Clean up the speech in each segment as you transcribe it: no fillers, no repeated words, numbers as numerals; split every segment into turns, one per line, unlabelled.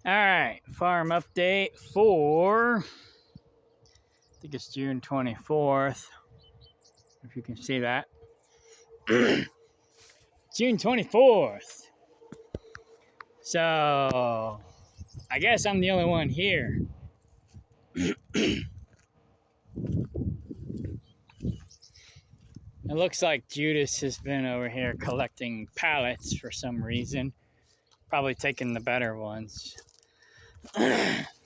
All right, farm update for, I think it's June 24th, if you can see that. June 24th. So, I guess I'm the only one here. It looks like Judas has been over here collecting pallets for some reason. Probably taking the better ones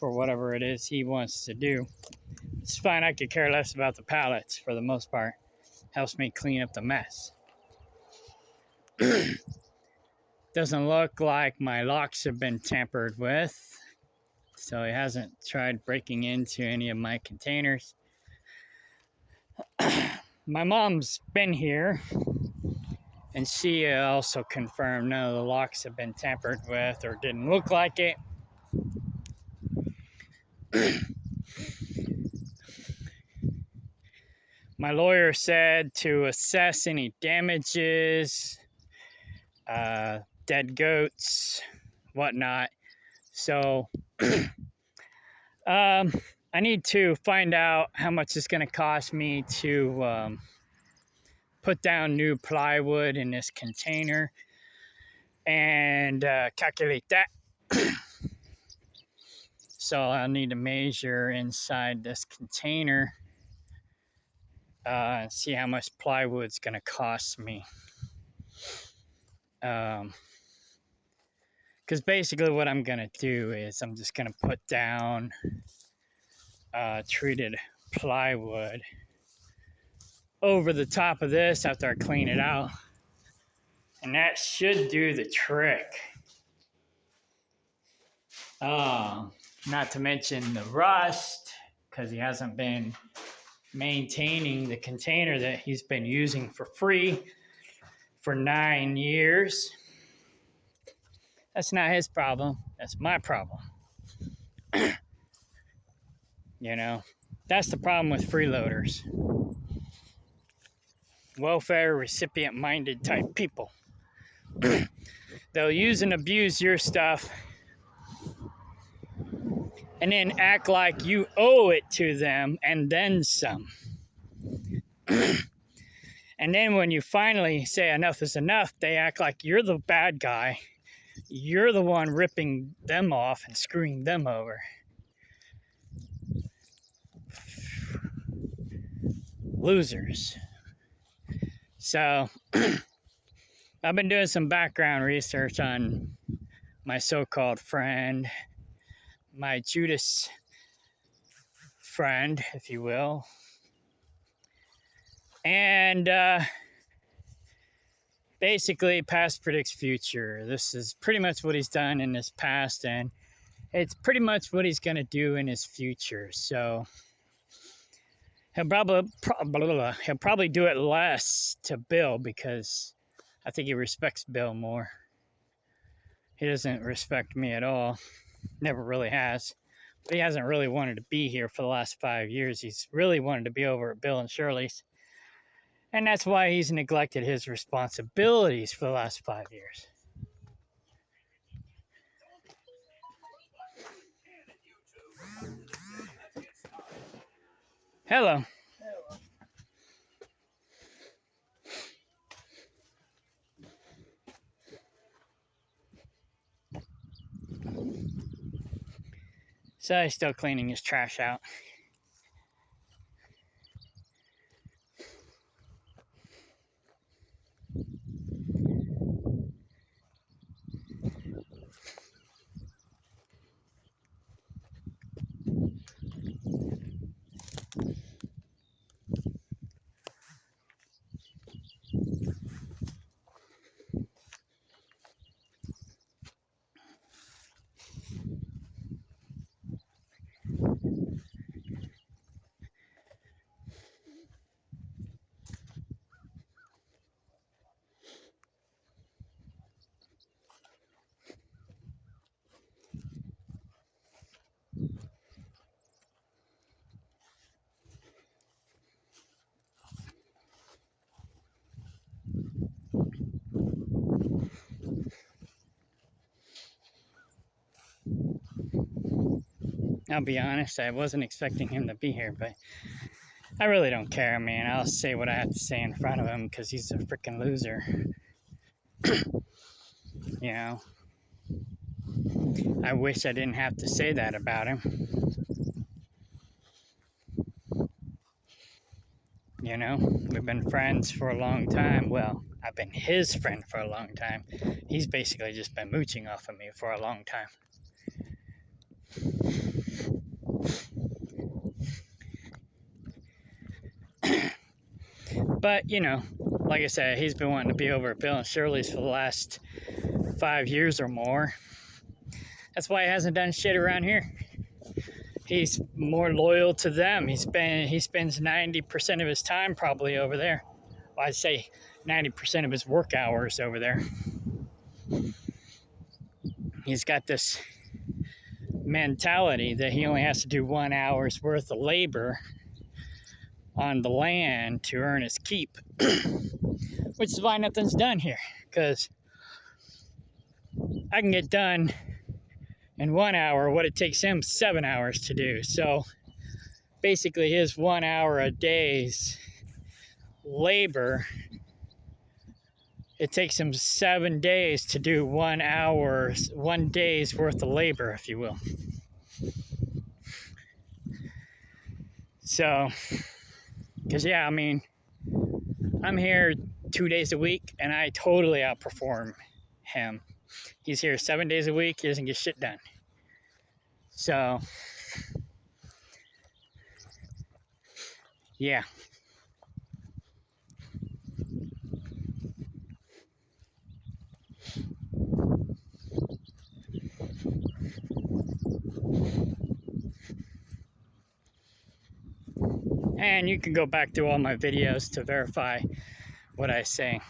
for whatever it is he wants to do. It's fine, I could care less about the pallets for the most part. Helps me clean up the mess. Doesn't look like my locks have been tampered with, so he hasn't tried breaking into any of my containers. My mom's been here, and she also confirmed none of the locks have been tampered with or didn't look like it. My lawyer said to assess any damages, dead goats, whatnot. So I need to find out how much it's going to cost me to put down new plywood in this container and calculate that. So I'll need to measure inside this container and see how much plywood's going to cost me. Because basically what I'm going to do is I'm just going to put down treated plywood over the top of this after I clean it out. And that should do the trick. Not to mention the rust, because he hasn't been maintaining the container that he's been using for free for 9 years. That's not his problem. That's my problem. You know, that's the problem with freeloaders. Welfare recipient minded type people. They'll use and abuse your stuff and then act like you owe it to them and then some. And then when you finally say enough is enough, they act like you're the bad guy. You're the one ripping them off and screwing them over. Losers. So I've been doing some background research on my so-called friend, my Judas friend, if you will. And basically, past predicts future. This is pretty much what he's done in his past, and it's pretty much what he's going to do in his future. So he'll probably do it less to Bill because I think he respects Bill more. He doesn't respect me at all. Never really has. But he hasn't really wanted to be here for the last 5 years. He's really wanted to be over at Bill and Shirley's. And that's why he's neglected his responsibilities for the last 5 years. Hello. So he's still cleaning his trash out. I'll be honest, I wasn't expecting him to be here, but I really don't care, man. I'll say what I have to say in front of him because he's a freaking loser. You know, I wish I didn't have to say that about him. You know, we've been friends for a long time. Well, I've been his friend for a long time. He's basically just been mooching off of me for a long time. But, you know, like I said, he's been wanting to be over at Bill and Shirley's for the last 5 years or more. That's why he hasn't done shit around here. He's more loyal to them. He spends 90% of his time probably over there. Well, I'd say 90% of his work hours over there. He's got this mentality that he only has to do 1 hour's worth of labor on the land to earn his keep, which is why nothing's done here. Because I can get done in 1 hour what it takes him 7 hours to do. So basically, his 1 hour a day's labor, it takes him 7 days to do 1 day's worth of labor, if you will. So, because yeah, I mean, I'm here 2 days a week and I totally outperform him. He's here 7 days a week, he doesn't get shit done. So, yeah. And you can go back through all my videos to verify what I say.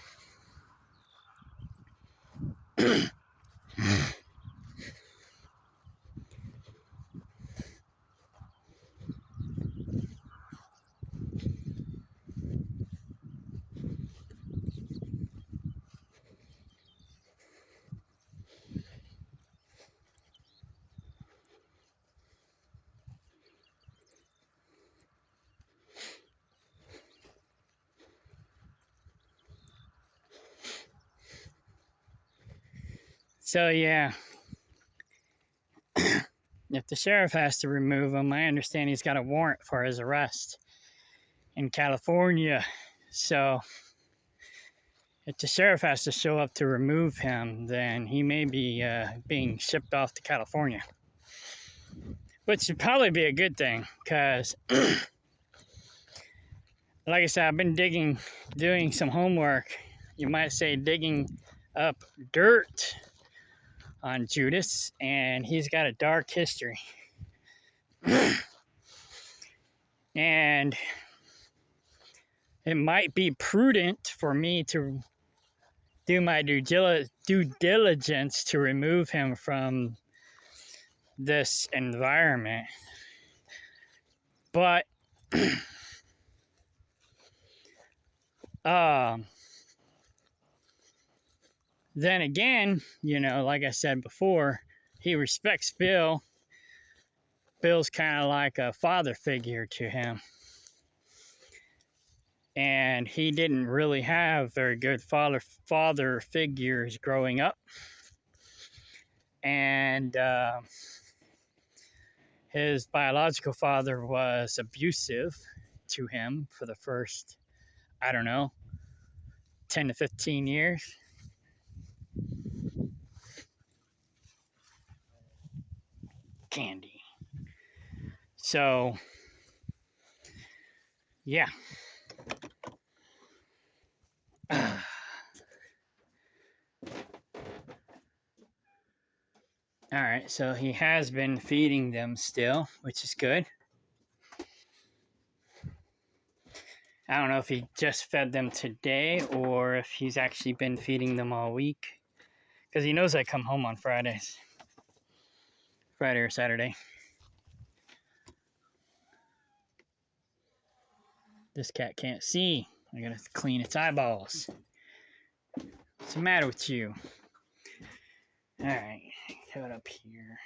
So, yeah. If the sheriff has to remove him, I understand he's got a warrant for his arrest in California. So, if the sheriff has to show up to remove him, then he may be being shipped off to California. Which would probably be a good thing, because, like I said, I've been doing some homework. You might say digging up dirt on Judas, and he's got a dark history. And it might be prudent for me to do my due diligence to remove him from this environment. But then again, you know, like I said before, he respects Bill. Bill's kind of like a father figure to him. And he didn't really have very good father figures growing up. And his biological father was abusive to him for the first, I don't know, 10 to 15 years. Candy. So, yeah. All right, so he has been feeding them still, which is good. I don't know if he just fed them today or if he's actually been feeding them all week. Because he knows I come home on Fridays. Friday or Saturday. This cat can't see. I gotta clean its eyeballs. What's the matter with you? Alright, throw it up here.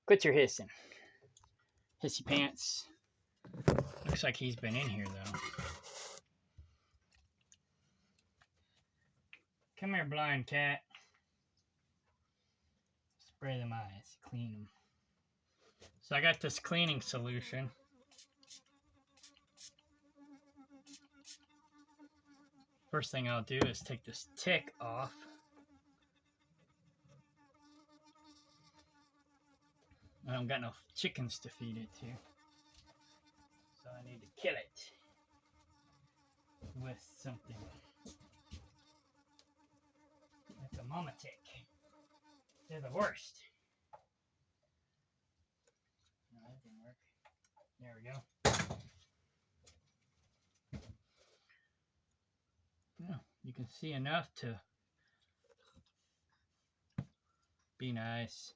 Quit your hissing. Hissy pants. Looks like he's been in here though. Come here, blind cat. Spray them eyes, clean them. So I got this cleaning solution. First thing I'll do is take this tick off. I don't got no chickens to feed it to. So I need to kill it with something. Like a mama tick. They're the worst. No, that didn't work. There we go. Yeah, you can see enough to be nice.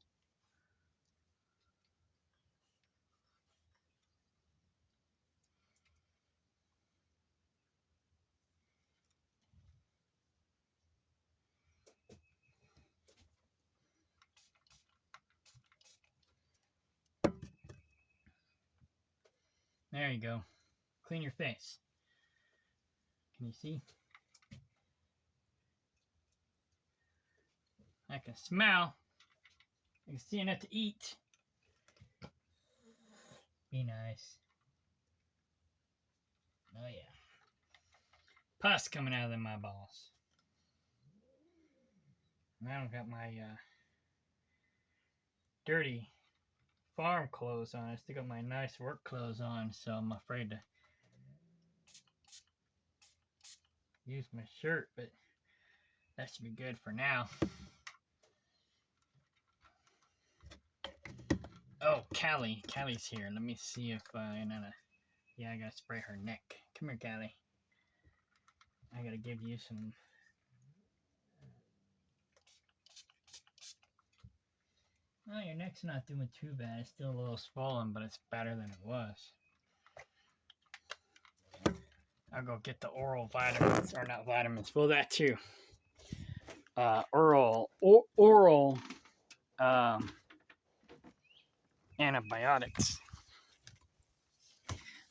There you go. Clean your face. Can you see? I can smell. I can see enough to eat. Be nice. Oh yeah. Pus coming out of my balls. And I don't got my dirty farm clothes on. I still got my nice work clothes on, so I'm afraid to use my shirt, but that should be good for now. Oh, Callie. Callie's here. Let me see if yeah, I gotta spray her neck. Come here, Callie. I gotta give you some. Oh, your neck's not doing too bad. It's still a little swollen, but it's better than it was. I'll go get the oral vitamins, or not vitamins. Well, that too. Oral antibiotics.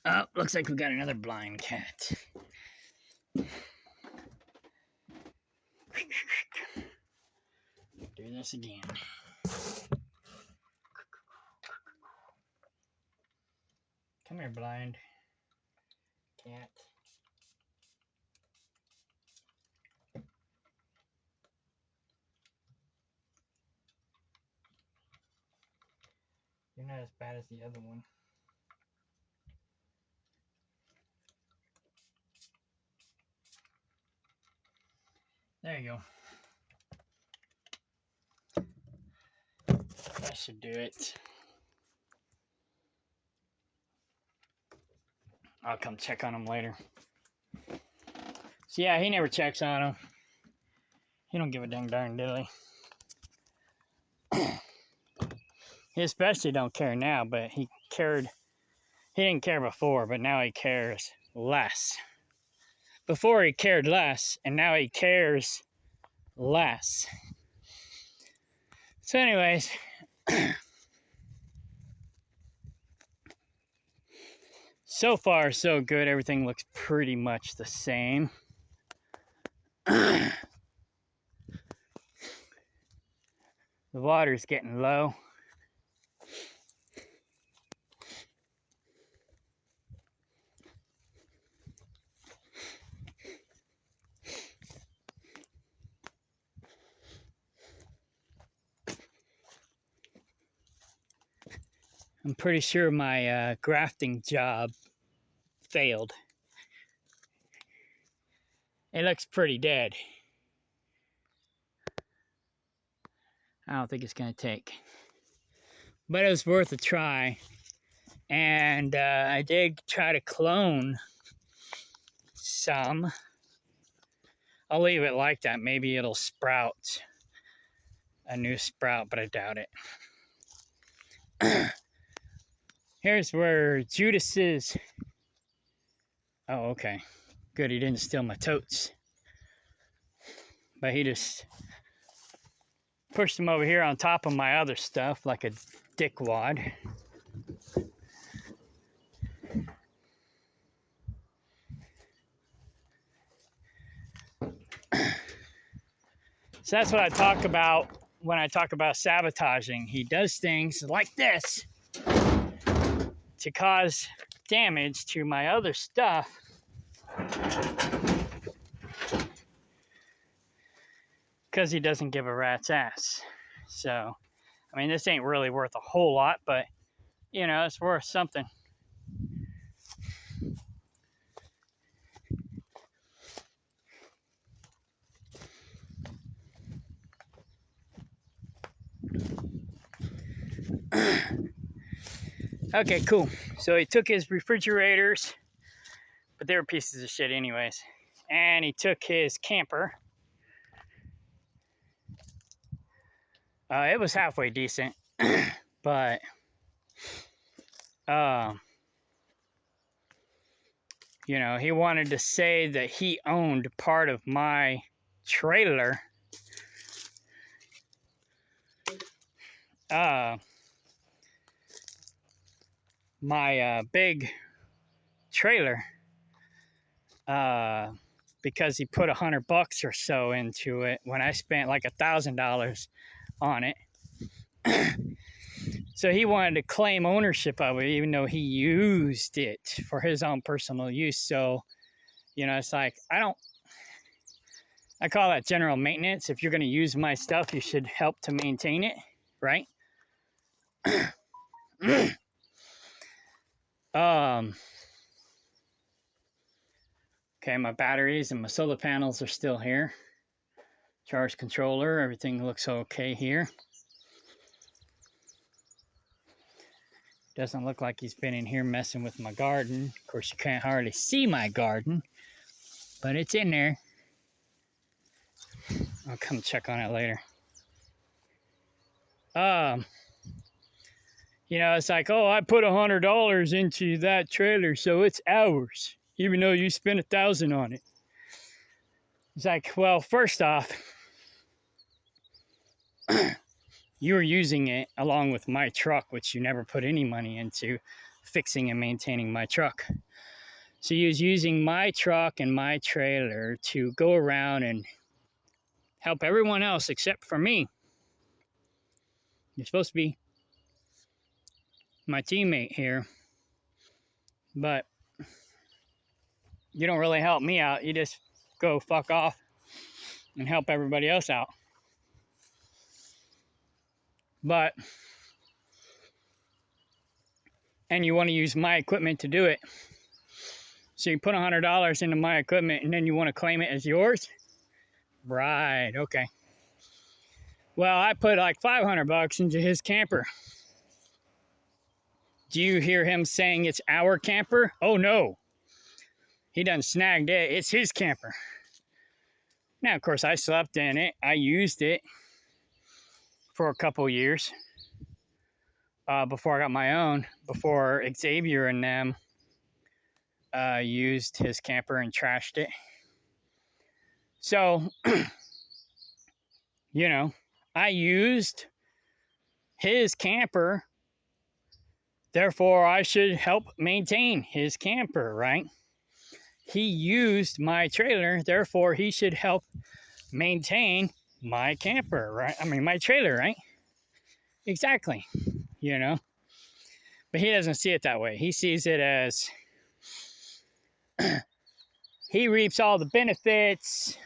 Oh, looks like we got another blind cat. Do this again. Come here, blind cat. You're not as bad as the other one. There you go. That should do it. I'll come check on him later. So yeah, he never checks on him. He don't give a dang darn dilly. He especially don't care now, but he didn't care before, but now he cares less. Before he cared less, and now he cares less. So anyways, so far so good. Everything looks pretty much the same. The water's getting low. I'm pretty sure my grafting job failed. It looks pretty dead. I don't think it's gonna take, but it was worth a try. And I did try to clone some. I'll leave it like that. Maybe it'll sprout a new sprout, but I doubt it. Here's where Judas is. Oh, okay. Good, he didn't steal my totes. But he just pushed them over here on top of my other stuff like a dickwad. So that's what I talk about when I talk about sabotaging. He does things like this to cause damage to my other stuff. Because he doesn't give a rat's ass. So, I mean, this ain't really worth a whole lot, but, you know, it's worth something. Okay, cool. So he took his refrigerators, but they were pieces of shit anyways. And he took his camper. It was halfway decent, but you know, he wanted to say that he owned part of my trailer. My big trailer, because he put $100 or so into it when I spent like $1,000 on it. So he wanted to claim ownership of it, even though he used it for his own personal use. So, you know, it's like, I call that general maintenance. If you're going to use my stuff, you should help to maintain it, right? Okay, my batteries and my solar panels are still here. Charge controller, everything looks okay here. Doesn't look like he's been in here messing with my garden. Of course, you can't hardly see my garden, but it's in there. I'll come check on it later. You know, it's like, oh, I put $100 into that trailer, so it's ours, even though you spent $1,000 on it. It's like, well, first off, you were using it along with my truck, which you never put any money into fixing and maintaining my truck. So you was using my truck and my trailer to go around and help everyone else except for me. You're supposed to be my teammate here, but you don't really help me out. You just go fuck off and help everybody else out. And you want to use my equipment to do it. So you put $100 into my equipment and then you want to claim it as yours? Right, okay. Well, I put like $500 into his camper. Do you hear him saying it's our camper? Oh no. He done snagged it. It's his camper. Now, of course, I slept in it. I used it for a couple years before I got my own, before Xavier and them used his camper and trashed it. So, you know, I used his camper, therefore I should help maintain his camper, right? He used my trailer, therefore he should help maintain my camper, right? I mean, my trailer, right? Exactly, you know? But he doesn't see it that way. He sees it as he reaps all the benefits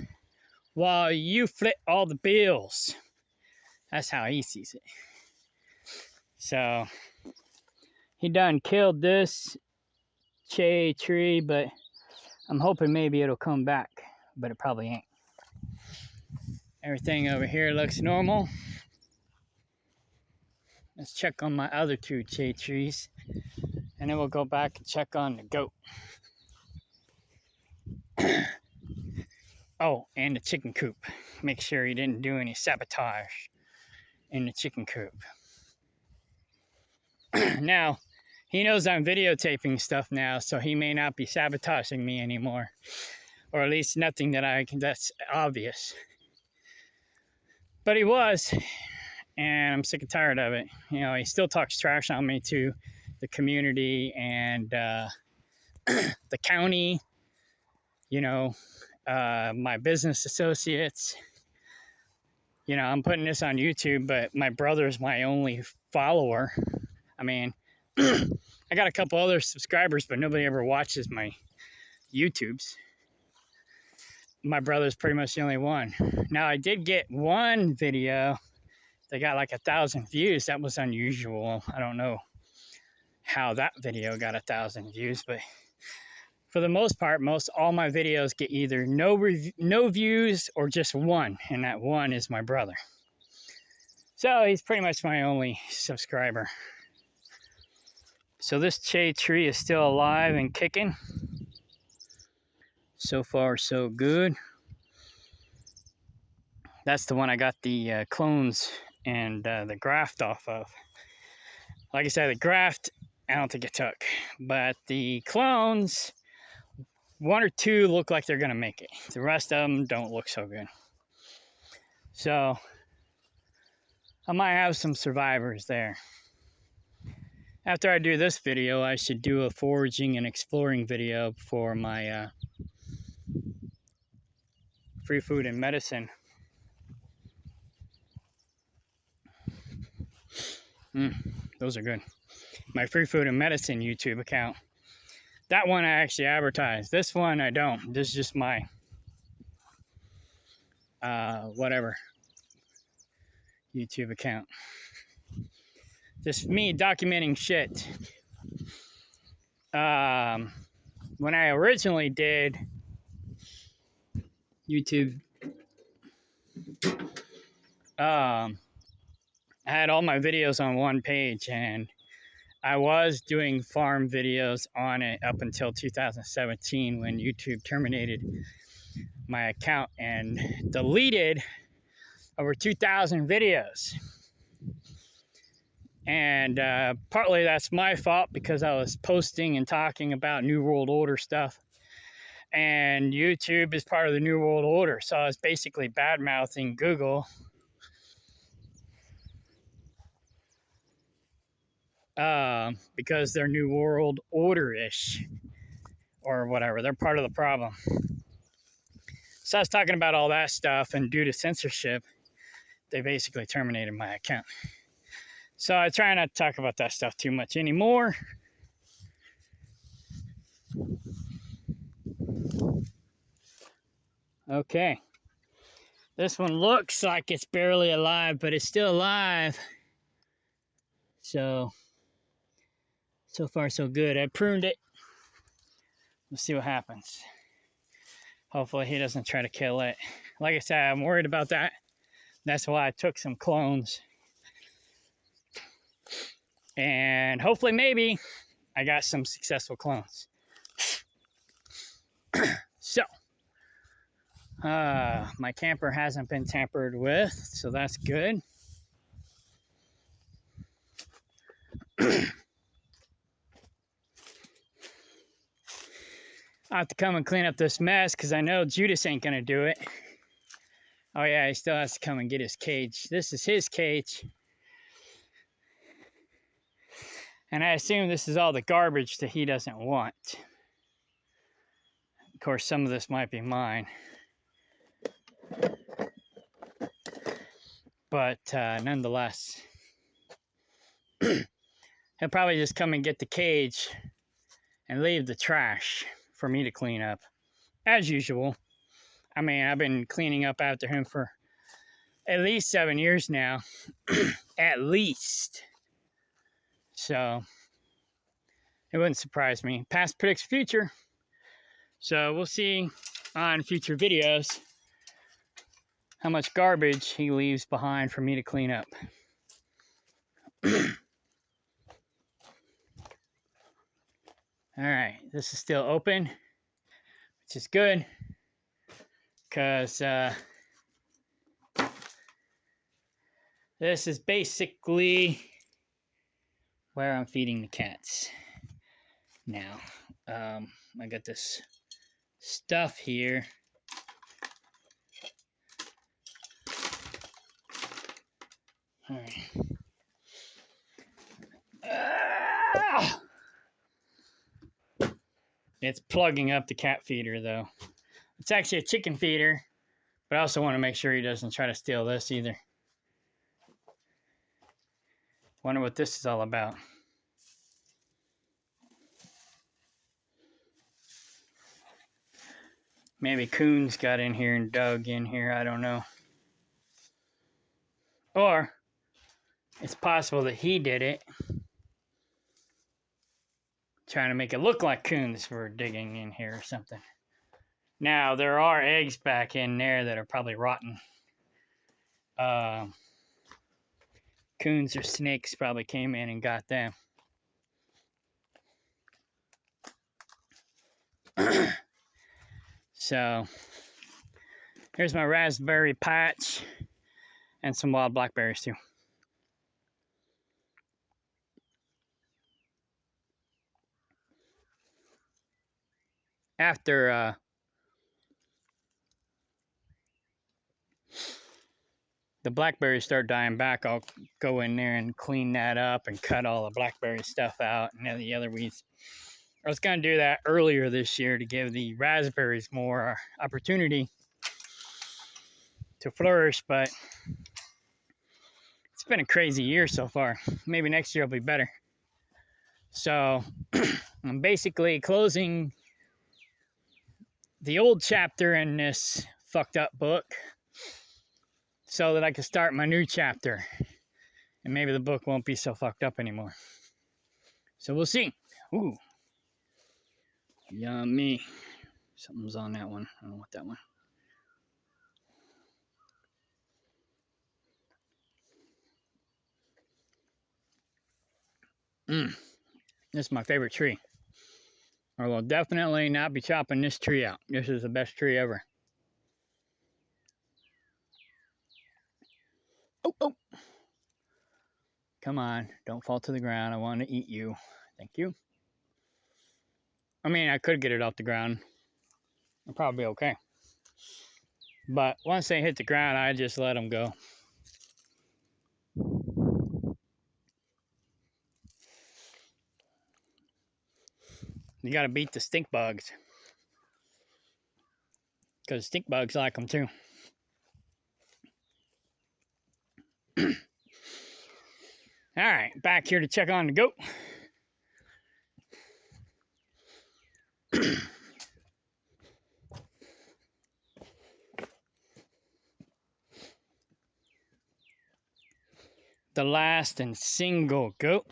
while you foot all the bills. That's how he sees it. So, he done killed this cherry tree, but I'm hoping maybe it'll come back, but it probably ain't. Everything over here looks normal. Let's check on my other two cherry trees, and then we'll go back and check on the goat. Oh, and the chicken coop. Make sure he didn't do any sabotage in the chicken coop. Now, he knows I'm videotaping stuff now, so he may not be sabotaging me anymore. Or at least nothing that that's obvious. But he was, and I'm sick and tired of it. You know, he still talks trash on me to the community and the county, you know, my business associates. You know, I'm putting this on YouTube, but my brother's my only follower. I mean, I got a couple other subscribers, but nobody ever watches my YouTubes. My brother's pretty much the only one. Now, I did get one video that got like 1,000 views. That was unusual. I don't know how that video got 1,000 views, but for the most part, all my videos get either no views or just one, and that one is my brother. So he's pretty much my only subscriber. So this shade tree is still alive and kicking. So far, so good. That's the one I got the clones and the graft off of. Like I said, the graft, I don't think it took. But the clones, one or two look like they're going to make it. The rest of them don't look so good. So I might have some survivors there. After I do this video, I should do a foraging and exploring video for my free food and medicine. Those are good. My free food and medicine YouTube account. That one I actually advertise. This one I don't. This is just my whatever YouTube account. Just me documenting shit. When I originally did YouTube, I had all my videos on one page, and I was doing farm videos on it up until 2017 when YouTube terminated my account and deleted over 2,000 videos. And partly that's my fault because I was posting and talking about New World Order stuff. And YouTube is part of the New World Order. So I was basically bad-mouthing Google. Because they're New World Order-ish. Or whatever. They're part of the problem. So I was talking about all that stuff. And due to censorship, they basically terminated my account. So I try not to talk about that stuff too much anymore. Okay. This one looks like it's barely alive, but it's still alive. So far so good. I pruned it. Let's see what happens. Hopefully he doesn't try to kill it. Like I said, I'm worried about that. That's why I took some clones. And hopefully maybe I got some successful clones. So, my camper hasn't been tampered with, so that's good. I have to come and clean up this mess because I know Judas ain't gonna do it. Oh yeah, he still has to come and get his cage. This is his cage. And I assume this is all the garbage that he doesn't want. Of course, some of this might be mine. But nonetheless, he'll probably just come and get the cage and leave the trash for me to clean up. As usual. I mean, I've been cleaning up after him for at least 7 years now. At least. So, it wouldn't surprise me. Past predicts future. So, we'll see on future videos how much garbage he leaves behind for me to clean up. Alright, this is still open, which is good, because this is basically where I'm feeding the cats. Now, I got this stuff here. All right. Ah! It's plugging up the cat feeder, though. It's actually a chicken feeder, but I also want to make sure he doesn't try to steal this either. Wonder what this is all about. Maybe Coons got in here and dug in here, I don't know. Or it's possible that he did it, trying to make it look like Coons were digging in here or something. Now, there are eggs back in there that are probably rotten. Coons or snakes probably came in and got them. So, here's my raspberry patch and some wild blackberries too. After the blackberries start dying back, I'll go in there and clean that up and cut all the blackberry stuff out and the other weeds. I was going to do that earlier this year to give the raspberries more opportunity to flourish, but it's been a crazy year so far. Maybe next year will be better. So I'm basically closing the old chapter in this fucked up book so that I can start my new chapter. And maybe the book won't be so fucked up anymore. So we'll see. Ooh. Yummy. Something's on that one. I don't want that one. This is my favorite tree. I will definitely not be chopping this tree out. This is the best tree ever. Oh, oh. Come on. Don't fall to the ground. I want to eat you. Thank you. I mean, I could get it off the ground. I'll probably be okay. But once they hit the ground, I just let them go. You got to beat the stink bugs. Because stink bugs like them too. All right, back here to check on the goat. The last and single goat.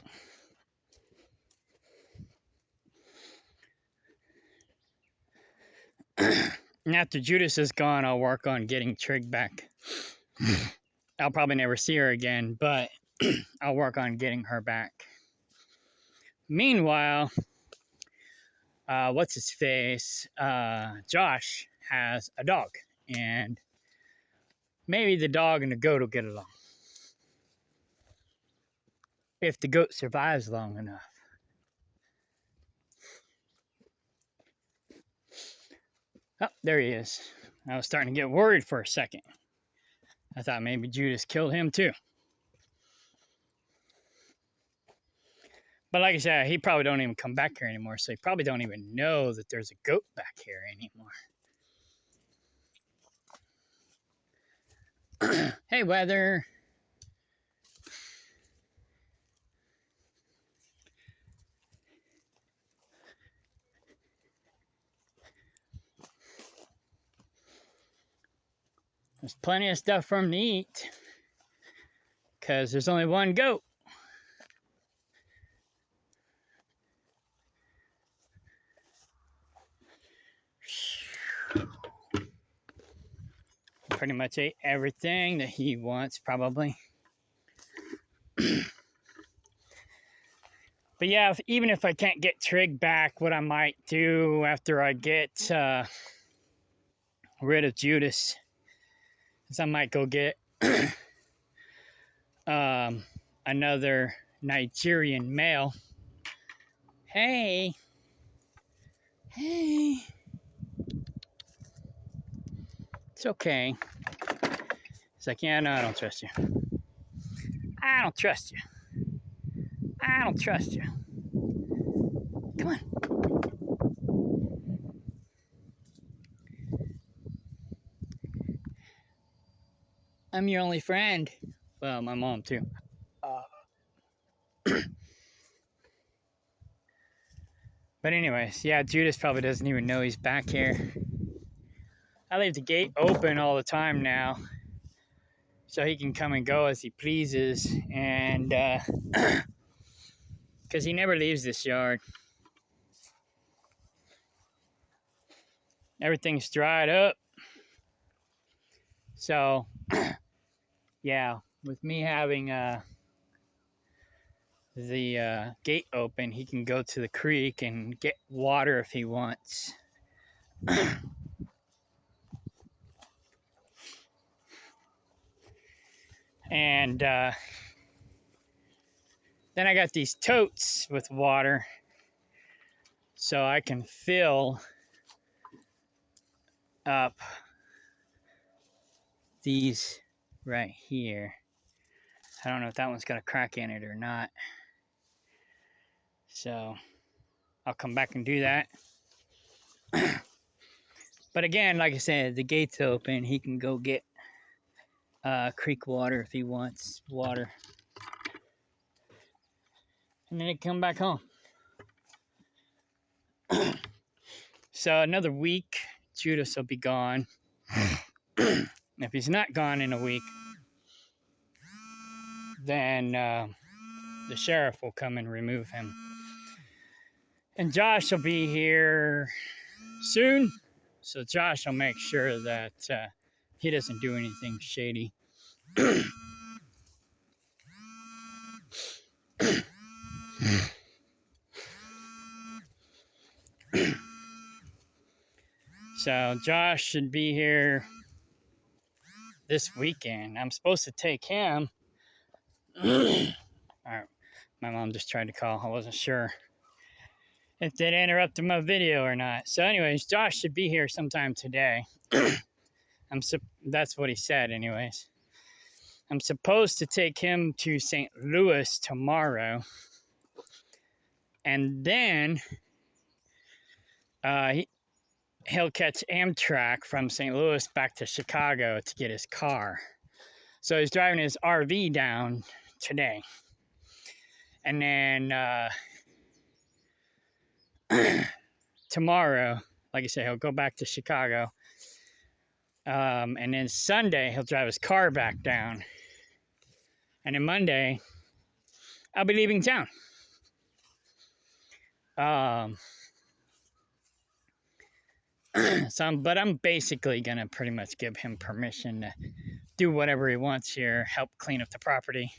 And after Judas is gone, I'll work on getting Trig back. I'll probably never see her again, but I'll work on getting her back. Meanwhile, what's his face? Josh has a dog, and maybe the dog and the goat will get along. If the goat survives long enough. Oh, there he is. I was starting to get worried for a second. I thought maybe Judas killed him too. But like I said, he probably don't even come back here anymore, so he probably don't even know that there's a goat back here anymore. Hey, weather. There's plenty of stuff for him to eat, because there's only one goat. Pretty much ate everything that he wants, probably. But yeah, even if I can't get Trig back, what I might do after I get rid of Judas is I might go get another Nigerian male. Hey. Hey. It's okay. It's like, yeah, no, I don't trust you. I don't trust you. I don't trust you. Come on. I'm your only friend. Well, my mom too. Uh, but anyways, yeah, Judas probably doesn't even know he's back here. I leave the gate open all the time now, so he can come and go as he pleases, and because he never leaves this yard. Everything's dried up, so yeah, with me having the gate open, he can go to the creek and get water if he wants. And then I got these totes with water, so I can fill up these right here. I don't know if that one's got a crack in it or not, so I'll come back and do that. But again, like I said, the gate's open. He can go get creek water if he wants water, and then he can come back home. So another week, Judas will be gone. If he's not gone in a week, then the sheriff will come and remove him. And Josh will be here soon, so Josh will make sure that he doesn't do anything shady. So Josh should be here this weekend. I'm supposed to take him. All right, my mom just tried to call. I wasn't sure if they'd interrupted my video or not. So anyways, Josh should be here sometime today. That's what he said anyways. I'm supposed to take him to St. Louis tomorrow. And then he'll catch Amtrak from St. Louis back to Chicago to get his car. So he's driving his RV down today. And then tomorrow, like I said, he'll go back to Chicago. And then Sunday, he'll drive his car back down. And then Monday, I'll be leaving town. But I'm basically going to pretty much give him permission to do whatever he wants here, help clean up the property.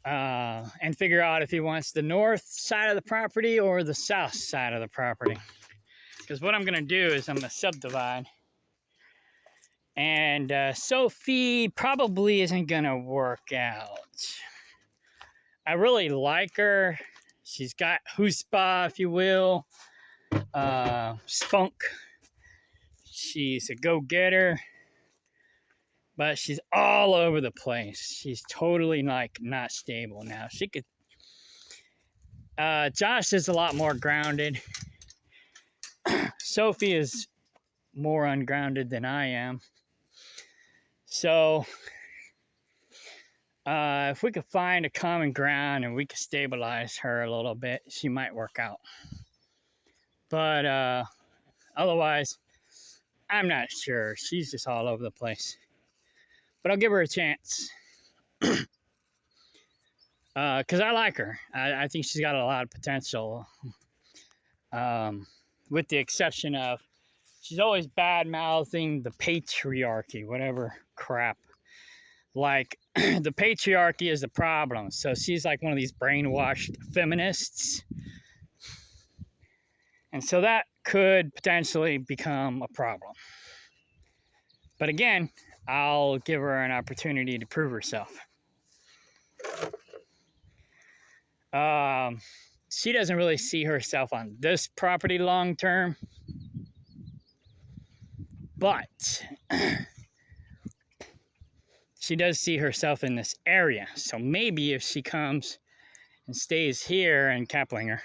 And figure out if he wants the north side of the property or the south side of the property. Because what I'm going to do is I'm going to subdivide. And Sophie probably isn't going to work out. I really like her. She's got chutzpah, if you will. Spunk. She's a go-getter. But she's all over the place. She's totally like not stable now. She could. Josh is a lot more grounded. Sophie is more ungrounded than I am. So if we could find a common ground and we could stabilize her a little bit, she might work out. But otherwise, I'm not sure. She's just all over the place. But I'll give her a chance. Because I like her. I think she's got a lot of potential. With the exception of she's always bad-mouthing the patriarchy, whatever crap. Like, the patriarchy is the problem. So she's like one of these brainwashed feminists. And so that could potentially become a problem. But again, I'll give her an opportunity to prove herself. She doesn't really see herself on this property long term. But she does see herself in this area. So maybe if she comes and stays here in Kaplinger,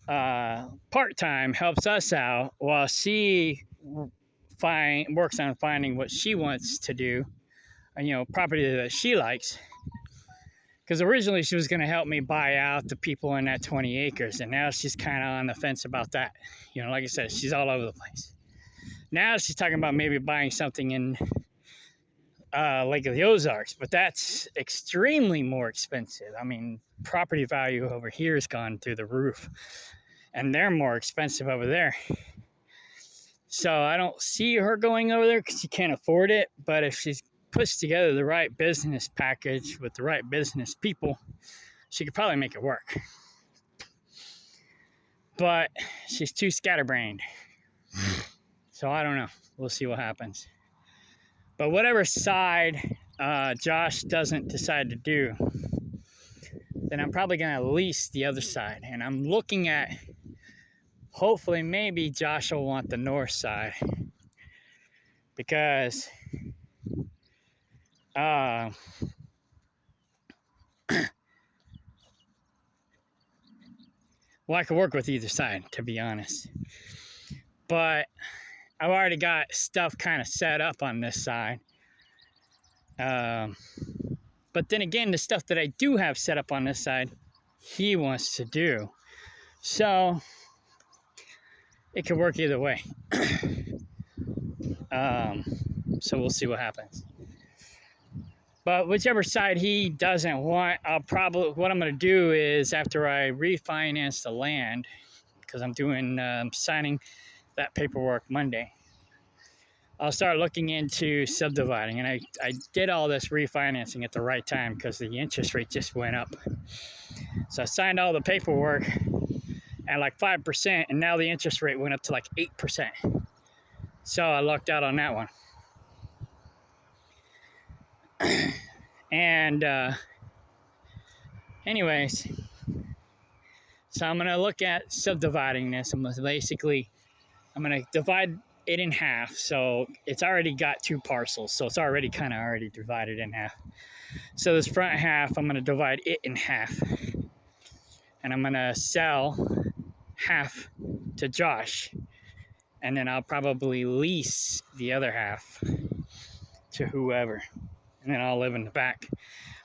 part-time, helps us out while she works on finding what she wants to do, property that she likes. Because originally she was going to help me buy out the people in that 20 acres, and now she's kind of on the fence about that. Like I said, she's all over the place. Now she's talking about maybe buying something in Lake of the Ozarks, but that's extremely more expensive. I mean, property value over here has gone through the roof, and they're more expensive over there. So I don't see her going over there because she can't afford it, but if she's puts together the right business package with the right business people, she could probably make it work. But she's too scatterbrained. So I don't know. We'll see what happens. But whatever side Josh doesn't decide to do, then I'm probably going to lease the other side. And I'm looking at, hopefully, maybe Josh will want the north side. Because well, I could work with either side, to be honest. But I've already got stuff kind of set up on this side. But then again, the stuff that I do have set up on this side, he wants to do. So it could work either way. So we'll see what happens. But whichever side he doesn't want, what I'm going to do is after I refinance the land, because I'm doing signing that paperwork Monday, I'll start looking into subdividing. And I did all this refinancing at the right time because the interest rate just went up. So I signed all the paperwork at like 5%, and now the interest rate went up to like 8%. So I lucked out on that one. And anyways, so I'm going to look at subdividing this. I'm going to divide it in half. So it's already got 2 parcels. So it's already kind of already divided in half. So this front half, I'm going to divide it in half. And I'm going to sell half to Josh. And then I'll probably lease the other half to whoever. And then I'll live in the back.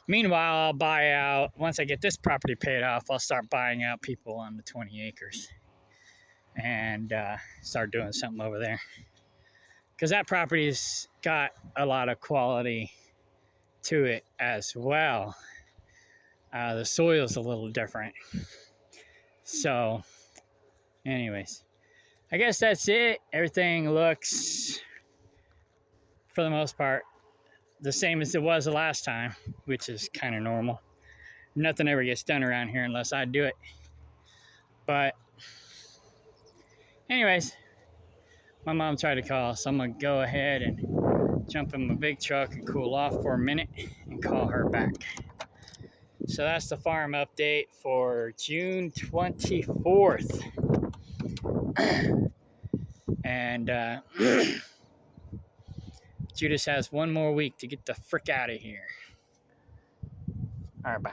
Meanwhile, I'll buy out, once I get this property paid off, I'll start buying out people on the 20 acres and start doing something over there. Because that property's got a lot of quality to it as well. The soil's a little different. So, anyways, I guess that's it. Everything looks, for the most part, the same as it was the last time, which is kind of normal. Nothing ever gets done around here unless I do it. But anyways, my mom tried to call, so I'm gonna go ahead and jump in my big truck and cool off for a minute and call her back. So that's the farm update for June 24th. And Judas has one more week to get the frick out of here. All right, bye.